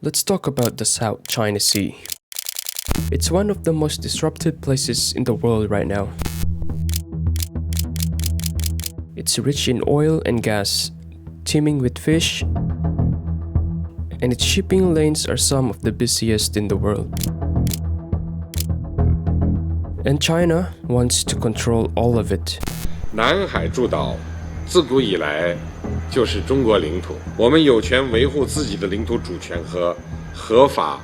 let's talk about the South China Sea. It's one of the most disrupted places in the world right now. It's rich in oil and gas, teeming with fish, and its shipping lanes are some of the busiest in the world. And China wants to control all of it. 南海诸岛自古以来就是中国领土，我们有权维护自己的领土主权和合法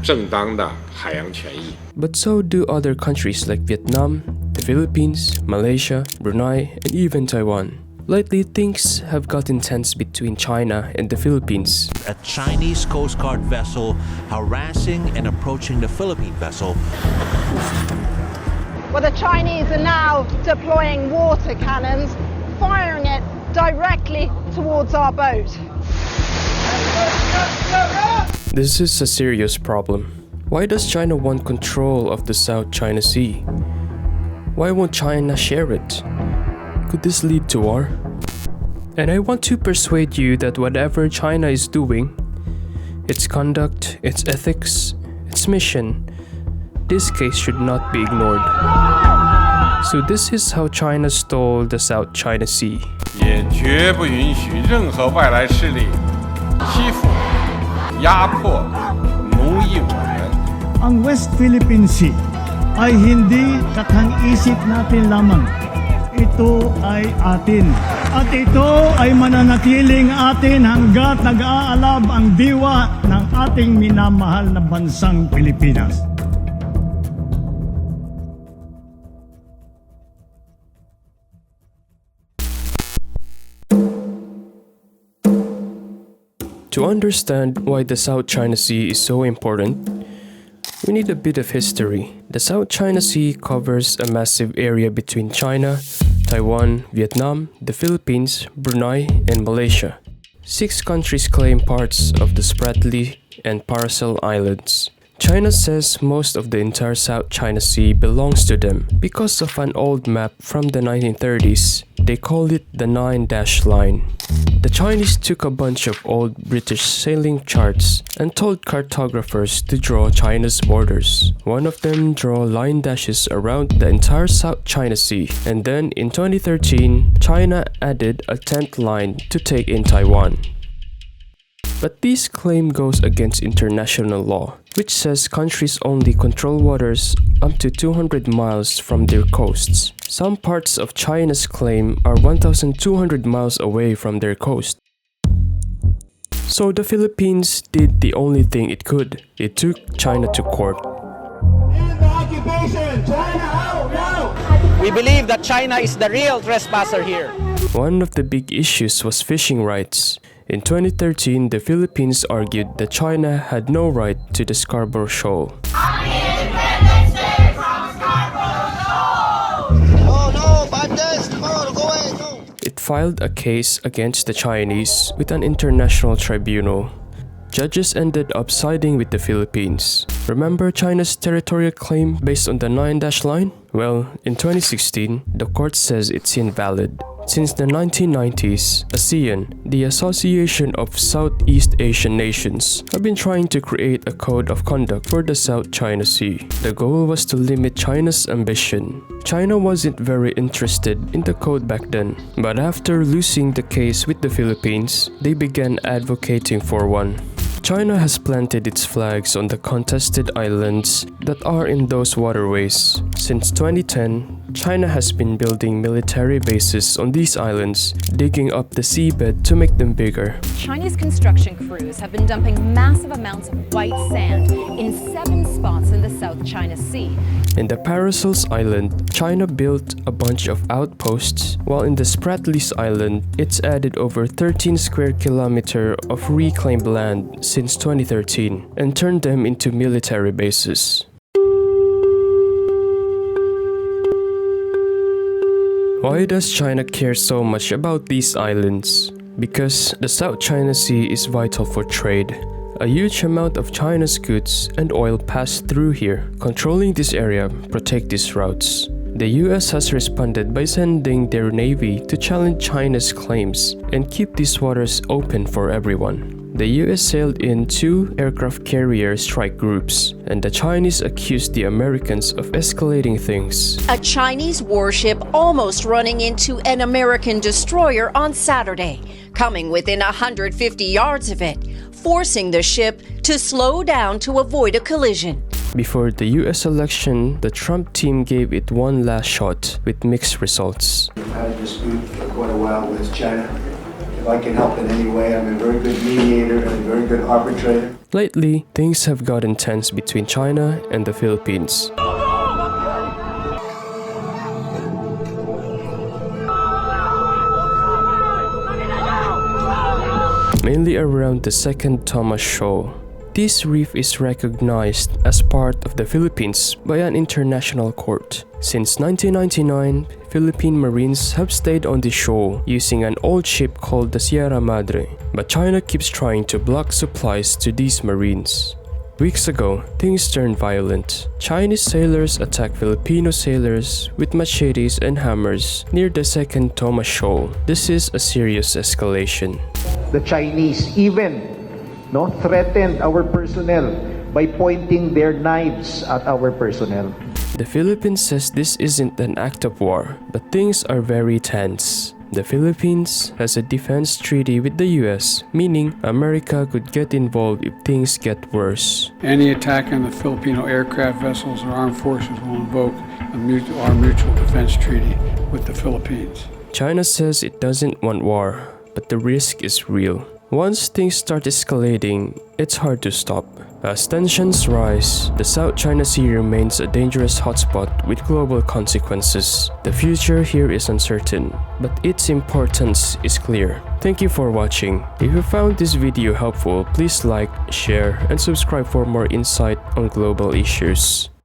正当的海洋权益。 But so do other countries like Vietnam, the Philippines, Malaysia, Brunei, and even Taiwan. Lately, things have gotten tense between China and the Philippines. A Chinese Coast Guard vessel harassing and approaching the Philippine vessel. Well, the Chinese are now deploying water cannons, firing it directly towards our boat. This is a serious problem. Why does China want control of the South China Sea? Why won't China share it? Could this lead to war? And I want to persuade you that whatever China is doing, its conduct, its ethics, its mission, this case should not be ignored. So this is how China stole the South China Sea. 也绝不允许任何外来势力欺负、压迫、奴役我们。 Ang West Philippine Sea ay hindi katang-isip natin lamang. Ito ay atin. At ito ay mananatiling atin hanggat nag-aalab ang diwa ng ating minamahal na bansang Pilipinas. To understand why the South China Sea is so important, we need a bit of history. The South China Sea covers a massive area between China, Taiwan, Vietnam, the Philippines, Brunei, and Malaysia. 6 countries claim parts of the Spratly and Paracel Islands. China says most of the entire South China Sea belongs to them. Because of an old map from the 1930s, they call it the 9-dash line. The Chinese took a bunch of old British sailing charts and told cartographers to draw China's borders. One of them drew line dashes around the entire South China Sea. And then in 2013, China added a 10th line to take in Taiwan. But this claim goes against international law, which says countries only control waters up to 200 miles from their coasts. Some parts of China's claim are 1,200 miles away from their coast. So the Philippines did the only thing it could. It took China to court. We believe that China is the real trespasser here. One of the big issues was fishing rights. In 2013, the Philippines argued that China had no right to the Scarborough Shoal. It filed a case against the Chinese with an international tribunal. Judges ended up siding with the Philippines. Remember China's territorial claim based on the 9-dash line? Well, in 2016, the court says it's invalid. Since the 1990s, ASEAN, the Association of Southeast Asian Nations, have been trying to create a code of conduct for the South China Sea. The goal was to limit China's ambition. China wasn't very interested in the code back then, but after losing the case with the Philippines, they began advocating for one. China has planted its flags on the contested islands that are in those waterways. Since 2010, China has been building military bases on these islands, digging up the seabed to make them bigger. Chinese construction crews have been dumping massive amounts of white sand in 7 spots in the South China Sea. In the Paracels Island, China built a bunch of outposts, while in the Spratlys Island, it's added over 13 square kilometers of reclaimed land since 2013 and turned them into military bases. Why does China care so much about these islands? Because the South China Sea is vital for trade. A huge amount of China's goods and oil pass through here. Controlling this area protects these routes. The US has responded by sending their navy to challenge China's claims and keep these waters open for everyone. the US sailed in 2 aircraft carrier strike groups, and the Chinese accused the Americans of escalating things. A Chinese warship almost running into an American destroyer on Saturday, coming within 150 yards of it, forcing the ship to slow down to avoid a collision. Before the US election, the Trump team gave it one last shot with mixed results. We've had a dispute for quite a while with China. If I can help in any way, I'm a very good mediator and a very good arbitrator. Lately, things have gotten tense between China and the Philippines. Mainly around the second Thomas Shoal. This reef is recognized as part of the Philippines by an international court. Since 1999, Philippine Marines have stayed on the shoal using an old ship called the Sierra Madre, but China keeps trying to block supplies to these Marines. Weeks ago, things turned violent. Chinese sailors attacked Filipino sailors with machetes and hammers near the second Thomas Shoal. This is a serious escalation. The Chinese even threatened our personnel by pointing their knives at our personnel. The Philippines says this isn't an act of war, but things are very tense. The Philippines has a defense treaty with the US, meaning America could get involved if things get worse. Any attack on the Filipino aircraft vessels or armed forces will invoke our mutual defense treaty with the Philippines. China says it doesn't want war, but the risk is real. Once things start escalating, it's hard to stop. As tensions rise, the South China Sea remains a dangerous hotspot with global consequences. The future here is uncertain, but its importance is clear. Thank you for watching. If you found this video helpful, please like, share, and subscribe for more insight on global issues.